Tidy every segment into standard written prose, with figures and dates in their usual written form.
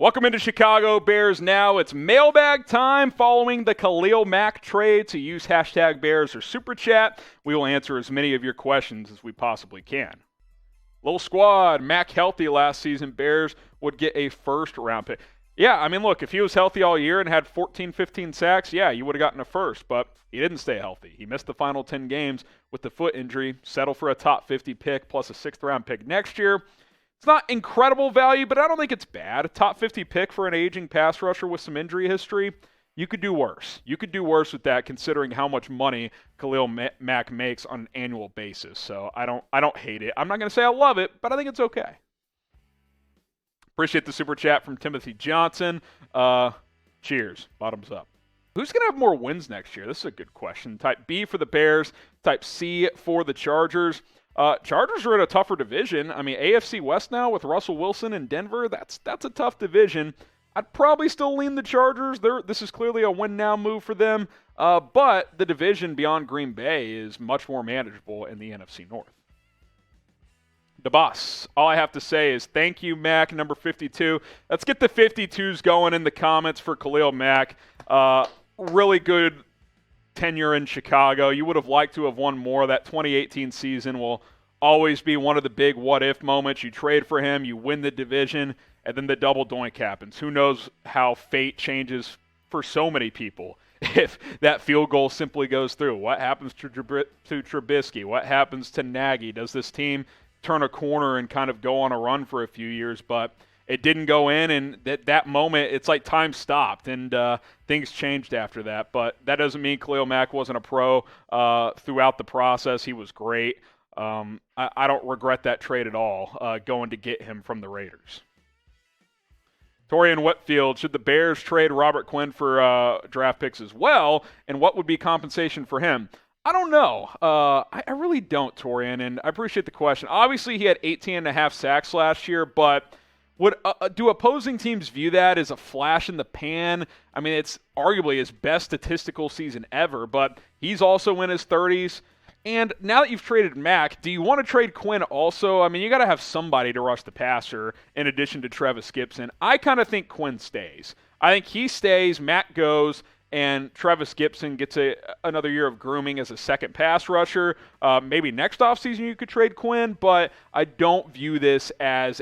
Welcome into Chicago Bears Now. It's mailbag time following the Khalil Mack trade. To use hashtag Bears or Super Chat, we will answer as many of your questions as we possibly can. Little squad, Mack healthy last season, Bears would get a first-round pick. Yeah, I mean, look, if he was healthy all year and had 14, 15 sacks, yeah, you would have gotten a first, but he didn't stay healthy. He missed the final 10 games with the foot injury, settled for a top 50 pick plus a sixth-round pick next year. It's not incredible value, but I don't think it's bad. A top 50 pick for an aging pass rusher with some injury history, you could do worse. You could do worse with that considering how much money Khalil Mack makes on an annual basis. So I don't hate it. I'm not going to say I love it, but I think it's okay. Appreciate the super chat from Timothy Johnson. Cheers. Bottoms up. Who's going to have more wins next year? This is a good question. Type B for the Bears. Type C for the Chargers. Chargers are in a tougher division. I mean, AFC West now with Russell Wilson in Denver, that's a tough division. I'd probably still lean the Chargers. This is clearly a win-now move for them, but the division beyond Green Bay is much more manageable in the NFC North. The boss. All I have to say is thank you, Mac, number 52. Let's get the 52s going in the comments for Khalil Mack. Really good tenure in Chicago. You would have liked to have won more. That 2018 season will always be one of the big what-if moments. You trade for him, you win the division, and then the double doink happens. Who knows how fate changes for so many people if that field goal simply goes through? What happens to Trubisky? What happens to Nagy? Does this team turn a corner and kind of go on a run for a few years? But it didn't go in, and that moment, it's like time stopped, and things changed after that. But that doesn't mean Khalil Mack wasn't a pro throughout the process. He was great. I don't regret that trade at all, going to get him from the Raiders. Torian Whitfield, should the Bears trade Robert Quinn for draft picks as well, and what would be compensation for him? I don't know. I really don't, Torian, and I appreciate the question. Obviously, he had 18.5 sacks last year, but do opposing teams view that as a flash in the pan? I mean, it's arguably his best statistical season ever, but he's also in his 30s. And now that you've traded Mack, do you want to trade Quinn also? I mean, you got to have somebody to rush the passer in addition to Travis Gibson. I kind of think Quinn stays. I think he stays, Mack goes, and Travis Gibson gets another year of grooming as a second pass rusher. Maybe next offseason you could trade Quinn, but I don't view this as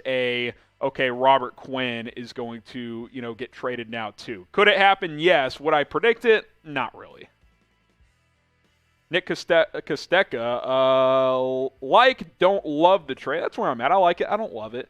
okay, Robert Quinn is going to, get traded now too. Could it happen? Yes. Would I predict it? Not really. Nick Kosteka, don't love the trade. That's where I'm at. I like it. I don't love it.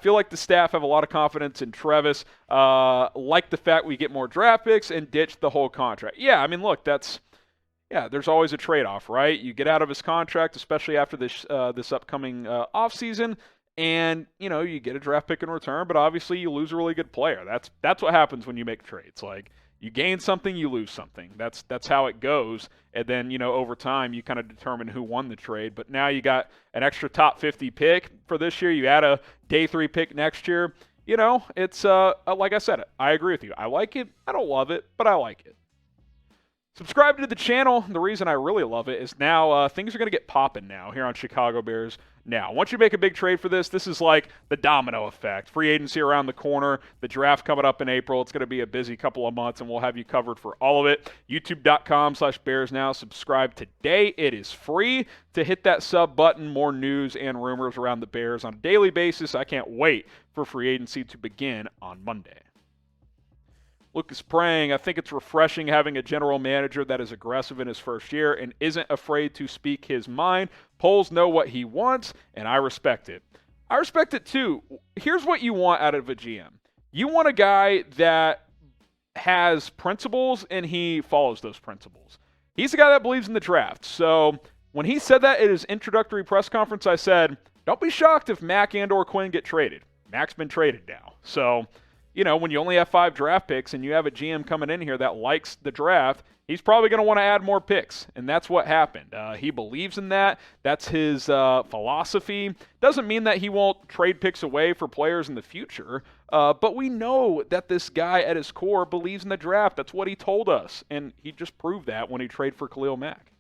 Feel like the staff have a lot of confidence in Travis. Like the fact we get more draft picks and ditch the whole contract. Yeah, I mean, look, there's always a trade-off, right? You get out of his contract, especially after this upcoming offseason, and, you get a draft pick in return, but obviously you lose a really good player. That's what happens when you make trades. Like, you gain something, you lose something. That's how it goes. And then, over time, you kind of determine who won the trade. But now you got an extra top 50 pick for this year. You add a day 3 pick next year. It's, like I said, I agree with you. I like it. I don't love it, but I like it. Subscribe to the channel. The reason I really love it is now things are going to get popping now here on Chicago Bears Now. Once you make a big trade for this is like the domino effect. Free agency around the corner, the draft coming up in April. It's going to be a busy couple of months, and we'll have you covered for all of it. YouTube.com/Bears Now. Subscribe today. It is free to hit that sub button. More news and rumors around the Bears on a daily basis. I can't wait for free agency to begin on Monday. Lucas Prang, I think it's refreshing having a general manager that is aggressive in his first year and isn't afraid to speak his mind. Poles know what he wants, and I respect it. I respect it too. Here's what you want out of a GM. You want a guy that has principles, and he follows those principles. He's the guy that believes in the draft. So when he said that at his introductory press conference, I said, don't be shocked if Mack and or Quinn get traded. Mack's been traded now. So when you only have 5 draft picks and you have a GM coming in here that likes the draft, he's probably going to want to add more picks, and that's what happened. He believes in that. That's his philosophy. Doesn't mean that he won't trade picks away for players in the future, but we know that this guy at his core believes in the draft. That's what he told us, and he just proved that when he traded for Khalil Mack.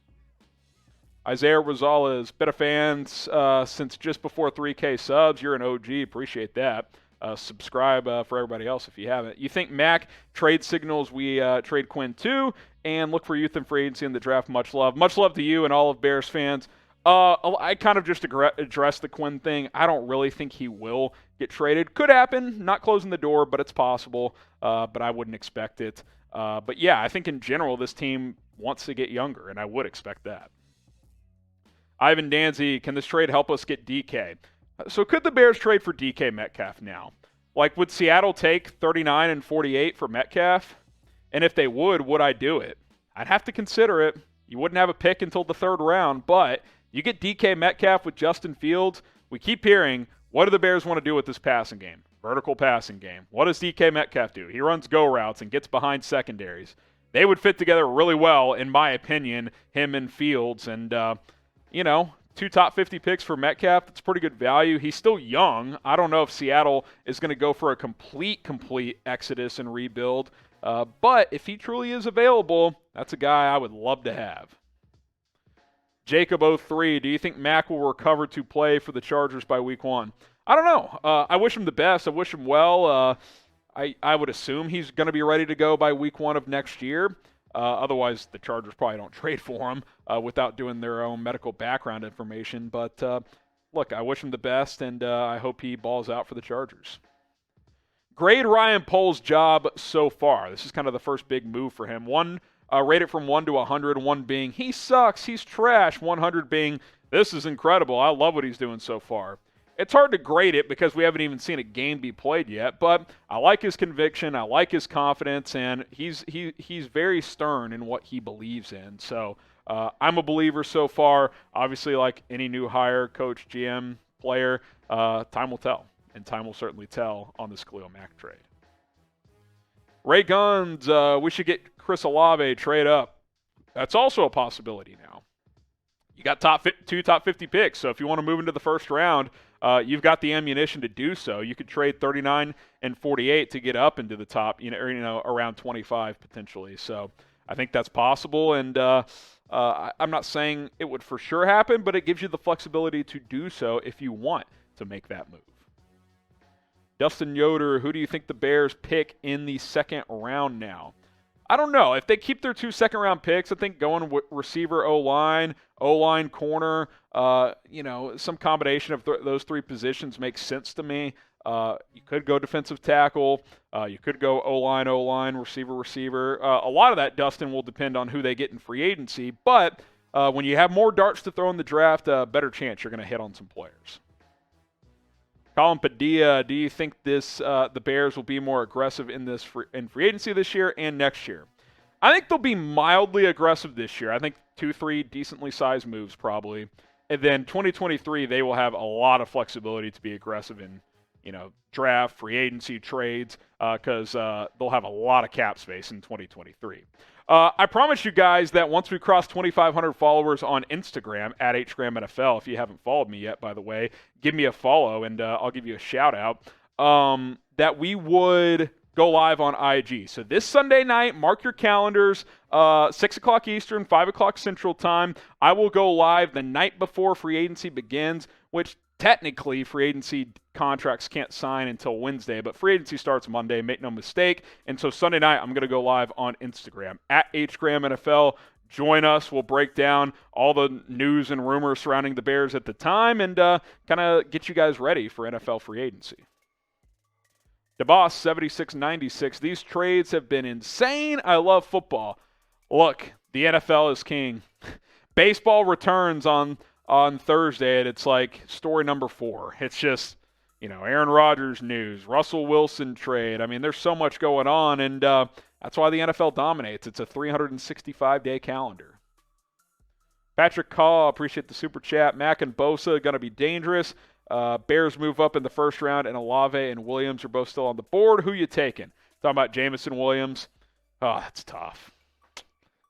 Isaiah Rosales, been a fan since just before 3K subs. You're an OG. Appreciate that. subscribe for everybody else if you haven't. You think Mack trade signals we trade Quinn too, and look for youth and free agency in the draft. Much love. Much love to you and all of Bears fans. I kind of just addressed the Quinn thing. I don't really think he will get traded. Could happen. Not closing the door, but it's possible. But I wouldn't expect it. But yeah, I think in general this team wants to get younger, and I would expect that. Ivan Danzy, can this trade help us get DK? So could the Bears trade for DK Metcalf now? Like, would Seattle take 39 and 48 for Metcalf? And if they would I do it? I'd have to consider it. You wouldn't have a pick until the 3rd round, but you get DK Metcalf with Justin Fields. We keep hearing, what do the Bears want to do with this passing game? Vertical passing game. What does DK Metcalf do? He runs go routes and gets behind secondaries. They would fit together really well, in my opinion, him and Fields. And, 2 top 50 picks for Metcalf, that's pretty good value. He's still young. I don't know if Seattle is going to go for a complete exodus and rebuild. But if he truly is available, that's a guy I would love to have. Jacob03, do you think Mack will recover to play for the Chargers by week 1? I don't know. I wish him the best. I wish him well. I would assume he's going to be ready to go by week 1 of next year. Otherwise, the Chargers probably don't trade for him without doing their own medical background information. But, look, I wish him the best, and I hope he balls out for the Chargers. Grade Ryan Poles' job so far. This is kind of the first big move for him. Rate it from 1 to 100, 1 being, he sucks, he's trash, 100 being, this is incredible, I love what he's doing so far. It's hard to grade it because we haven't even seen a game be played yet, but I like his conviction, I like his confidence, and he's very stern in what he believes in. So I'm a believer so far. Obviously, like any new hire, coach, GM, player, time will tell, and time will certainly tell on this Khalil Mack trade. Ray Guns, we should get Chris Olave trade up. That's also a possibility now. You got 2 top 50 picks, so if you want to move into the 1st round, you've got the ammunition to do so. You could trade 39 and 48 to get up into the top, around 25 potentially. So I think that's possible, and I'm not saying it would for sure happen, but it gives you the flexibility to do so if you want to make that move. Dustin Yoder, who do you think the Bears pick in the 2nd round now? I don't know. If they keep their 2 2nd-round picks, I think going with receiver, O-line, corner, some combination of those 3 positions makes sense to me. You could go defensive tackle. You could go O-line, receiver. A lot of that, Dustin, will depend on who they get in free agency. But when you have more darts to throw in the draft, better chance you're going to hit on some players. Colin Padilla, do you think the Bears will be more aggressive in free agency this year and next year? I think they'll be mildly aggressive this year. I think 2-3 decently sized moves probably. And then 2023, they will have a lot of flexibility to be aggressive in, draft, free agency, trades, because they'll have a lot of cap space in 2023. I promise you guys that once we cross 2,500 followers on Instagram, at HGramNFL, if you haven't followed me yet, by the way, give me a follow and I'll give you a shout out, that we would go live on IG. So this Sunday night, mark your calendars, 6 o'clock Eastern, 5 o'clock Central Time. I will go live the night before free agency begins, which technically free agency contracts can't sign until Wednesday, but free agency starts Monday, make no mistake. And so Sunday night, I'm going to go live on Instagram, at HGramNFL. Join us. We'll break down all the news and rumors surrounding the Bears at the time and kind of get you guys ready for NFL free agency. DeBoss 7696. These trades have been insane. I love football. Look, the NFL is king. Baseball returns on Thursday, and it's like story number 4. It's just, Aaron Rodgers news, Russell Wilson trade. I mean, there's so much going on, and that's why the NFL dominates. It's a 365-day calendar. Patrick Caw, appreciate the super chat. Mack and Bosa going to be dangerous. Bears move up in the 1st round, and Olave and Williams are both still on the board. Who you taking? Talking about Jameson Williams. Oh, that's tough.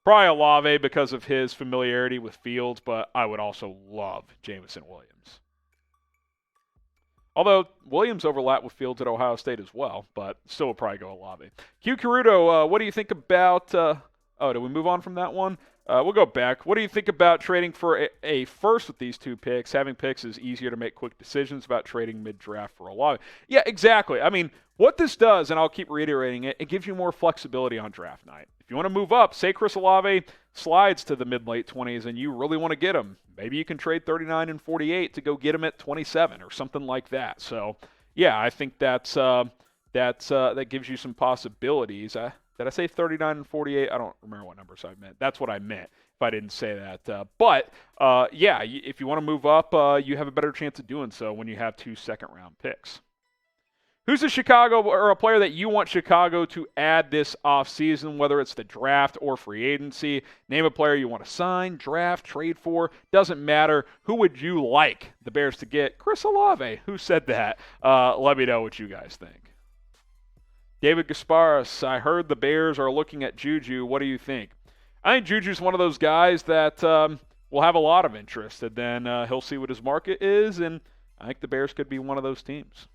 Probably Olave because of his familiarity with Fields, but I would also love Jameson Williams. Although Williams overlapped with Fields at Ohio State as well, but still would probably go Olave. Q Caruto, what do you think about Oh, did we move on from that one? We'll go back. What do you think about trading for a first with these 2 picks? Having picks is easier to make quick decisions about trading mid-draft for Olave. Yeah, exactly. I mean, what this does, and I'll keep reiterating it, it gives you more flexibility on draft night. If you want to move up, say Chris Olave slides to the mid-late 20s and you really want to get him, maybe you can trade 39 and 48 to go get him at 27 or something like that. So, yeah, I think that gives you some possibilities. Did I say 39 and 48? I don't remember what numbers I meant. That's what I meant if I didn't say that. But yeah, if you want to move up, you have a better chance of doing so when you have 2 second-round picks. Who's a Chicago or a player that you want Chicago to add this offseason, whether it's the draft or free agency? Name a player you want to sign, draft, trade for. Doesn't matter. Who would you like the Bears to get? Chris Olave. Who said that? Let me know what you guys think. David Gasparis, I heard the Bears are looking at JuJu. What do you think? I think JuJu's one of those guys that will have a lot of interest, and then he'll see what his market is, and I think the Bears could be one of those teams.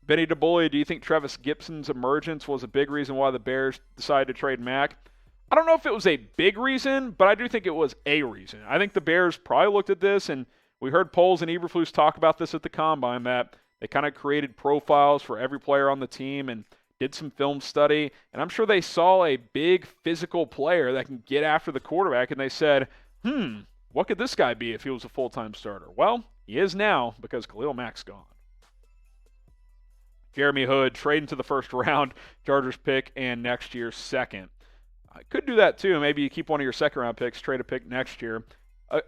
Benny DeBully, do you think Travis Gibson's emergence was a big reason why the Bears decided to trade Mack? I don't know if it was a big reason, but I do think it was a reason. I think the Bears probably looked at this, and we heard Poles and Eberflus talk about this at the Combine, that they kind of created profiles for every player on the team and did some film study. And I'm sure they saw a big physical player that can get after the quarterback, and they said, what could this guy be if he was a full-time starter? Well, he is now because Khalil Mack's gone. Jeremy Hood, trade into the first round, Chargers pick, and next year's second. I could do that too. Maybe you keep one of your second-round picks, trade a pick next year.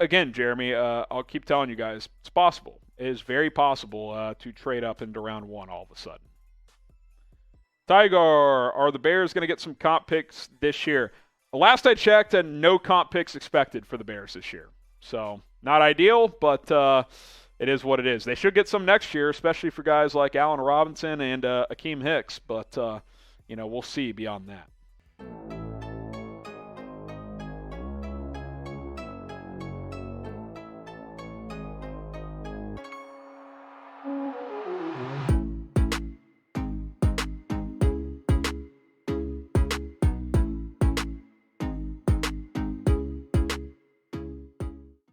Again, Jeremy, I'll keep telling you guys, it's possible. It is very possible to trade up into round 1 all of a sudden. Tiger, are the Bears going to get some comp picks this year? Last I checked, no comp picks expected for the Bears this year. So, not ideal, but it is what it is. They should get some next year, especially for guys like Allen Robinson and Akeem Hicks, but we'll see beyond that.